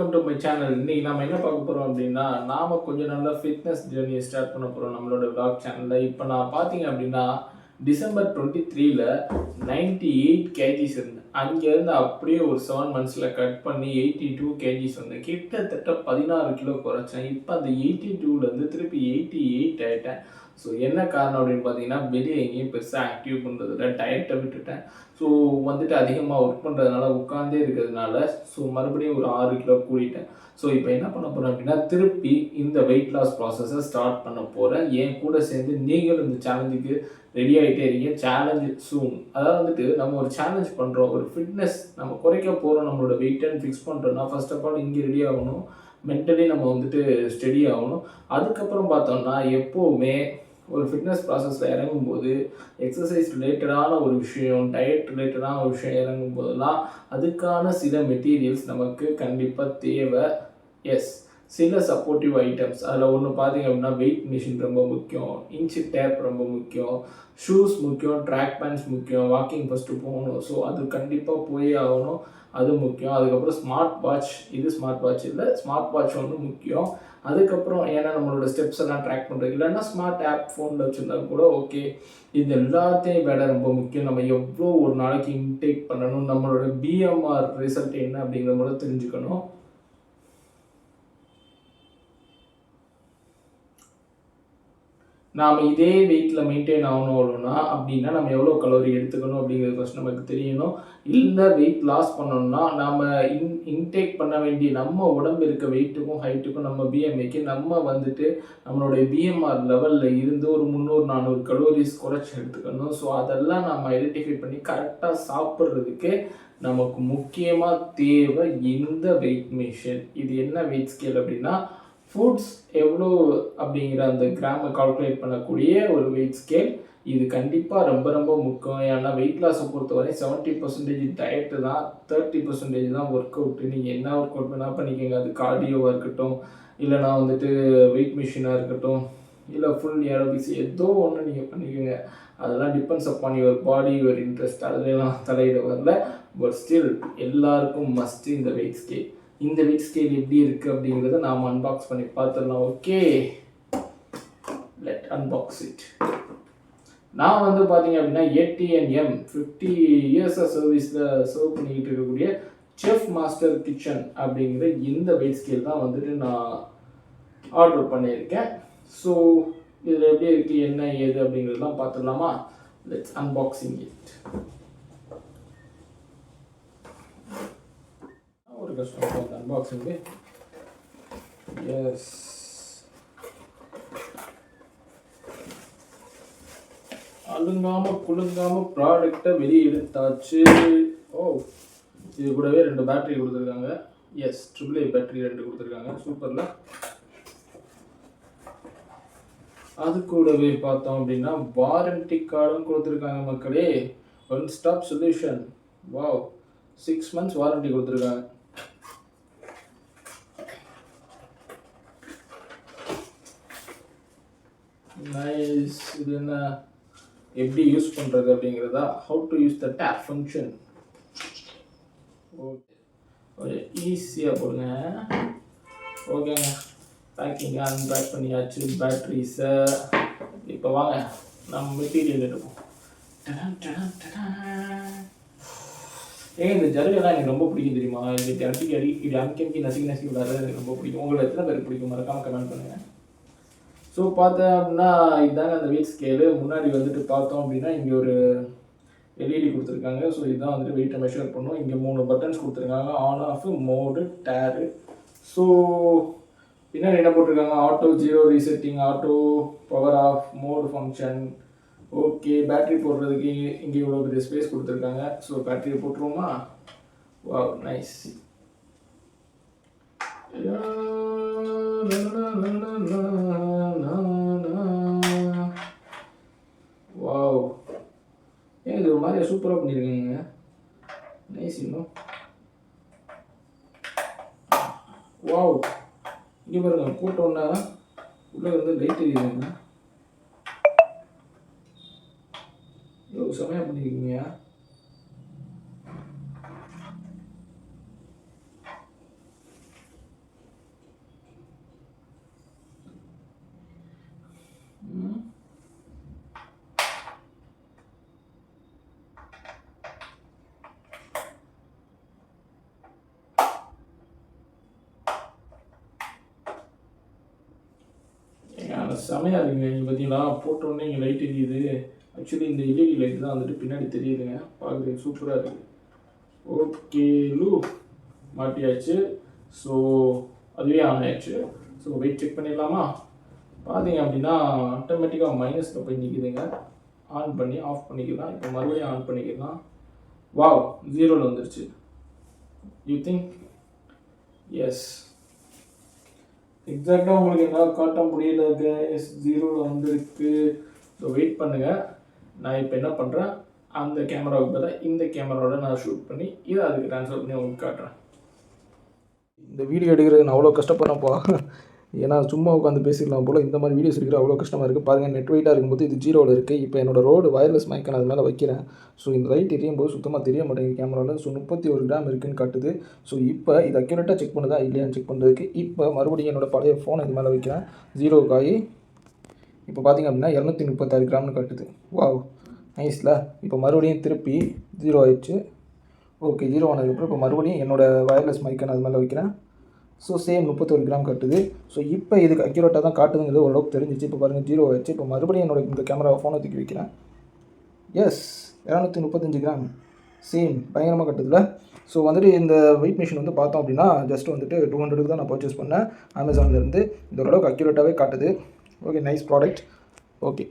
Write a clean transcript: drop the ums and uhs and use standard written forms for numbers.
Welcome to my channel. இன்னைக்கு நம்ம என்ன பார்க்க போறோம் அப்படின்னா, நாம கொஞ்சம் நல்லா ஃபிட்னஸ் ஜர்னியை ஸ்டார்ட் பண்ண போறோம் நம்மளோட விளாக் சேனல்ல. இப்போ நான் பார்த்தீங்க அப்படின்னா, டிசம்பர் 23ல 98 கேஜிஸ் இருந்தேன். அங்கேருந்து அப்படியே ஒரு 7 மந்த்ஸில் கட் பண்ணி 82 கேஜிஸ் வந்தேன். கிட்டத்தட்ட 16 கிலோ குறைச்சேன். இப்போ அந்த 82லேருந்து திருப்பி 88 ஆகிட்டேன். ஸோ என்ன காரணம் அப்படின்னு பார்த்தீங்கன்னா, வெளியே எங்கேயும் பெருசாக ஆக்டிவ் பண்ணுறதில்ல, டயட்டை விட்டுட்டேன். ஸோ வந்துட்டு அதிகமாக ஒர்க் பண்ணுறதுனால, உட்காந்தே இருக்கிறதுனால ஸோ மறுபடியும் ஒரு 6 கிலோ கூடிட்டேன். ஸோ இப்போ என்ன பண்ண போகிறேன் அப்படின்னா, திருப்பி இந்த வெயிட் லாஸ் ப்ராசஸை ஸ்டார்ட் பண்ண போகிறேன். என் கூட சேர்ந்து நீங்களும் இந்த சேலஞ்சுக்கு ரெடி ஆகிட்டே இருக்கீங்க. சேலஞ்சு சூன். அதாவது வந்துட்டு நம்ம ஒரு சேலஞ்ச் பண்ணுறோம், ஒரு ஃபிட்னஸ் நம்ம குறைக்க போகிறோம், நம்மளோட வெயிட்டை ஃபிக்ஸ் பண்ணுறோம்னா ஃபர்ஸ்ட் ஆஃப் ஆல் இங்கே ரெடி ஆகணும், மென்டலி நம்ம வந்துட்டு ஸ்டெடி ஆகணும். அதுக்கப்புறம் பார்த்தோம்னா எப்போவுமே ஒரு ஃபிட்னஸ் ப்ராசஸில் இறங்கும்போது எக்ஸசைஸ் ரிலேட்டடான ஒரு விஷயம், டயட் ரிலேட்டடான ஒரு விஷயம் இறங்கும் போதெல்லாம் அதுக்கான சில மெட்டீரியல்ஸ் நமக்கு கண்டிப்பாக தேவை. எஸ், சில சப்போர்ட்டிவ் ஐட்டம்ஸ் அதில் ஒன்று பார்த்தீங்க அப்படின்னா, வெயிட் மிஷின் ரொம்ப முக்கியம், இன்ச்சு டேப் ரொம்ப முக்கியம், ஷூஸ் முக்கியம், ட்ராக் பேண்ட்ஸ் முக்கியம், வாக்கிங் ஃபஸ்ட்டு போகணும். ஸோ அது கண்டிப்பாக போயே ஆகணும், அது முக்கியம். அதுக்கப்புறம் ஸ்மார்ட் வாட்ச், இது ஸ்மார்ட் வாட்ச் இல்லை, ஸ்மார்ட் வாட்ச் ஒன்று முக்கியம். அதுக்கப்புறம் ஏன்னா நம்மளோட ஸ்டெப்ஸ் எல்லாம் ட்ராக் பண்ணுறது, இல்லைன்னா ஸ்மார்ட் ஆப் ஃபோனில் வச்சுருந்தாலும் கூட ஓகே. இது எல்லாத்தையும் விட ரொம்ப முக்கியம், நம்ம எவ்வளோ ஒரு நாளைக்கு இன்டேக் பண்ணணும், நம்மளோட பிஎம்ஆர் ரிசல்ட் என்ன அப்படிங்கிறத கூட தெரிஞ்சுக்கணும். நாம் இதே வெயிட்டில் மெயின்டைன் ஆகணும்னா அப்படின்னா நம்ம எவ்வளோ கலோரி எடுத்துக்கணும் அப்படிங்கிறது ஃபஸ்ட் நமக்கு தெரியணும். இல்லை வெயிட் லாஸ் பண்ணணும்னா நாம் இன்டேக் பண்ண வேண்டிய நம்ம உடம்பு இருக்க வெயிட்டுக்கும் ஹைட்டுக்கும் நம்ம பிஎம்ஐக்கு நம்ம வந்துட்டு நம்மளுடைய பிஎம்ஆர் லெவலில் இருந்து ஒரு 300-400 கலோரிஸ் குறைச்சி எடுத்துக்கணும். ஸோ அதெல்லாம் நம்ம ஐடென்டிஃபை பண்ணி கரெக்டாக சாப்பிட்றதுக்கு நமக்கு முக்கியமாக தேவை இந்த வெயிட் மிஷின். இது என்ன வெயிட் ஸ்கேல் அப்படின்னா, ஃபுட்ஸ் எவ்வளோ அப்படிங்கிற அந்த கிராமை கால்குலேட் பண்ணக்கூடிய ஒரு வெயிட் ஸ்கேல். இது கண்டிப்பாக ரொம்ப ரொம்ப முக்கியம். ஏன்னா வெயிட் லாஸை பொறுத்தவரை 70% டயட்டு தான், 30% தான் ஒர்க் அவுட்டு. நீங்கள் என்ன ஒர்க் அவுட் வேணால் பண்ணிக்கோங்க, அது கார்டியோவாக இருக்கட்டும், இல்லைனா வந்துட்டு வெயிட் மிஷினாக இருக்கட்டும், இல்லை ஃபுல் ஏரோபிக்ஸ், ஏதோ ஒன்று நீங்கள் பண்ணிக்கோங்க. அதெல்லாம் depends upon your body, your interest, அதுலாம் தலையிட வரல. பட் ஸ்டில் எல்லாருக்கும் மஸ்ட்டு இந்த வெயிட் ஸ்கேல். இந்த வெயிட் ஸ்கேல் எப்படி இருக்குது அப்படிங்கிறத நாம் அன்பாக்ஸ் பண்ணி பார்த்துடலாம். Okay, let unbox it. நான் வந்து பார்த்தீங்க அப்படின்னா ஏடிஎன்எம் 50 இயர்ஸாக சர்வீஸில் சர்வ் பண்ணிக்கிட்டு இருக்கக்கூடிய செஃப் மாஸ்டர் கிச்சன் அப்படிங்கிற இந்த வெயிட் ஸ்கேல் தான் வந்துட்டு நான் ஆர்டர் பண்ணியிருக்கேன். ஸோ இதில் எப்படி இருக்குது, என்ன ஏது அப்படிங்கிறதுலாம் பார்த்துடலாமா? Let's unboxing it. ஒரு கஷ்டம் அன்பாக்சிங்கு. எஸ், அழுங்காமல் குலுங்காமல் ப்ராடக்டை வெளியே எடுத்தாச்சு. ஓ, இது கூடவே 2 பேட்டரி கொடுத்துருக்காங்க. எஸ், AAA பேட்டரி 2 கொடுத்துருக்காங்க. சூப்பரில். அது கூடவே பார்த்தோம் அப்படின்னா வாரண்டி கார்டும் கொடுத்துருக்காங்க மக்களே. 1 stop solution. Wow, 6 months warranty கொடுத்துருக்காங்க. நைஸ். இது என்ன, எப்படி யூஸ் பண்ணுறது அப்படிங்கிறதா? How to use the tape function. Okay, ஈஸியாக போடுங்க. ஓகேங்க, பேக்கிங்க அன்பேக் பண்ணியாச்சு பேட்ரிஸை. இப்போ வாங்க நம்ம மெட்டீரியல் எடுப்போம். ஏங்க இந்த ஜருகெல்லாம் எனக்கு ரொம்ப பிடிக்கும் தெரியுமா? இது அடிக்கடி நசுக்கி விளாட்றது எனக்கு ரொம்ப பிடிக்கும். உங்களை எத்தனை பேருக்கு பிடிக்கும் மறக்காமல் கமெண்ட் பண்ணுங்கள். ஸோ பார்த்தேன் அப்படின்னா இதுதாங்க அந்த வெயிட் ஸ்கேலு. முன்னாடி வந்துட்டு பார்த்தோம் அப்படின்னா இங்கே ஒரு எல்இடி கொடுத்துருக்காங்க. ஸோ இதுதான் வந்துட்டு வெயிட்டை மெஷர் பண்ணும். இங்கே 3 பட்டன்ஸ் கொடுத்துருக்காங்க, on off, mode, tare. So பின்னாடி என்ன போட்டிருக்காங்க, auto zero resetting, auto power off, mode function. Okay, battery போடுறதுக்கு இங்கே இவ்வளோ பெரிய ஸ்பேஸ் கொடுத்துருக்காங்க. ஸோ பேட்டரியை போட்டுருவோமா? Wow, nice. வாவ், ஏன் இது ஒரு மாதிரி சூப்பராக பண்ணியிருக்காங்க. நைஸ். இன்னும் வாவ், இங்கே பாருங்க, போட்டோன்னா உள்ளே வந்து லைட் எரியுதுங்க. எவ்வளோ செமையாக பண்ணியிருக்கீங்க. செமையாக இருக்குங்க. நீங்கள் பார்த்தீங்களா போட்டோடனே இங்கே லைட் எரியுது. ஆக்சுவலி இந்த எல்இடி லைட் தான் வந்துட்டு பின்னாடி தெரியுதுங்க. பார்க்குறதுக்கு சூப்பராக இருக்குது. ஓகே மாட்டியாச்சு. ஸோ அதுவே ஆன் ஆயிடுச்சு. ஸோ வெயிட் செக் பண்ணிடலாமா? பார்த்தீங்க அப்படின்னா ஆட்டோமேட்டிக்காக மைனஸில் போய் நிற்கிதுங்க. ஆன் பண்ணி ஆஃப் பண்ணிக்கலாம். இப்போ மறுபடியும் ஆன் பண்ணிக்கலாம். வாவ் 0ல் வந்துருச்சு. You think? எஸ், எக்ஸாக்டாக உங்களுக்கு என்னால் காட்ட முடியல. எஸ் 0ல் வந்திருக்கு. ஸோ வெயிட் பண்ணுங்கள். நான் இப்போ என்ன பண்ணுறேன், அந்த கேமராவுக்கு பதிலாக இந்த கேமராவோட நான் ஷூட் பண்ணி இதை அதுக்கு ட்ரான்ஸ்ஃபர் பண்ணி உங்களுக்கு காட்டுறேன். இந்த வீடியோ எடுக்கிறது நான் அவ்வளோ கஷ்டப்படுறேன்ப்பா. ஏன்னா சும்மா உட்காந்து பேசிக்கலாம் போல். இந்த மாதிரி வீடியோஸ் எடுக்கிற அவ்வளோ கஷ்டமாக இருக்குது. பாருங்கள், நெட் வெயிட்டாக இருக்கும்போது இது 0ல் இருக்குது. இப்போ என்னோடய ரோடு வயர்லெஸ் மைக்கை நான் அது மேலே வைக்கிறேன். ஸோ இந்த லைட் எரியும் போது சுத்தமாக தெரிய மாட்டேங்குது கேமராவில். ஸோ 31 கிராம் இருக்குதுன்னு காட்டுது. ஸோ இப்போ இது அக்யூரேட்டாக செக் பண்ணுதா இல்லையான்னு செக் பண்ணுறதுக்கு இப்போ மறுபடியும் என்னோடய பழைய ஃபோனை இது மேலே வைக்கிறேன். 0க்கு ஆகி இப்போ பார்த்திங்க அப்படின்னா 236 கிராம்னு காட்டுது. வாவ், நைஸில். இப்போ மறுபடியும் திருப்பி 0 ஆயிடுச்சு. ஓகே, 0 ஆனதுக்கப்புறம் இப்போ மறுபடியும் என்னோடய வயர்லெஸ் மைக்கை நான் அது மேலே வைக்கிறேன். ஸோ சேம் 31 கிராம் காட்டுது. ஸோ இப்போ இதுக்கு அக்யூரேட்டாக தான் காட்டுதுங்கிறது ஓரளவுக்கு தெரிஞ்சிச்சு. இப்போ பாருங்கள் 0 ஆயிடுச்சு. இப்போ மறுபடியும் என்னோட இந்த கேமரா ஃபோனை தூக்கி வைக்கிறேன். எஸ், 235 கிராம் சேம் பயங்கரமாக கட்டுதில்ல. ஸோ வந்துட்டு இந்த வெயிட் மிஷின் வந்து பார்த்தோம் அப்படின்னா ஜஸ்ட் வந்துட்டு 200க்கு தான் நான் பர்ச்சேஸ் பண்ணேன் அமேசான்லேருந்து. இந்த ஓரளவுக்கு அக்யூரேட்டாகவே காட்டுது. Okay, nice product. ஓகே.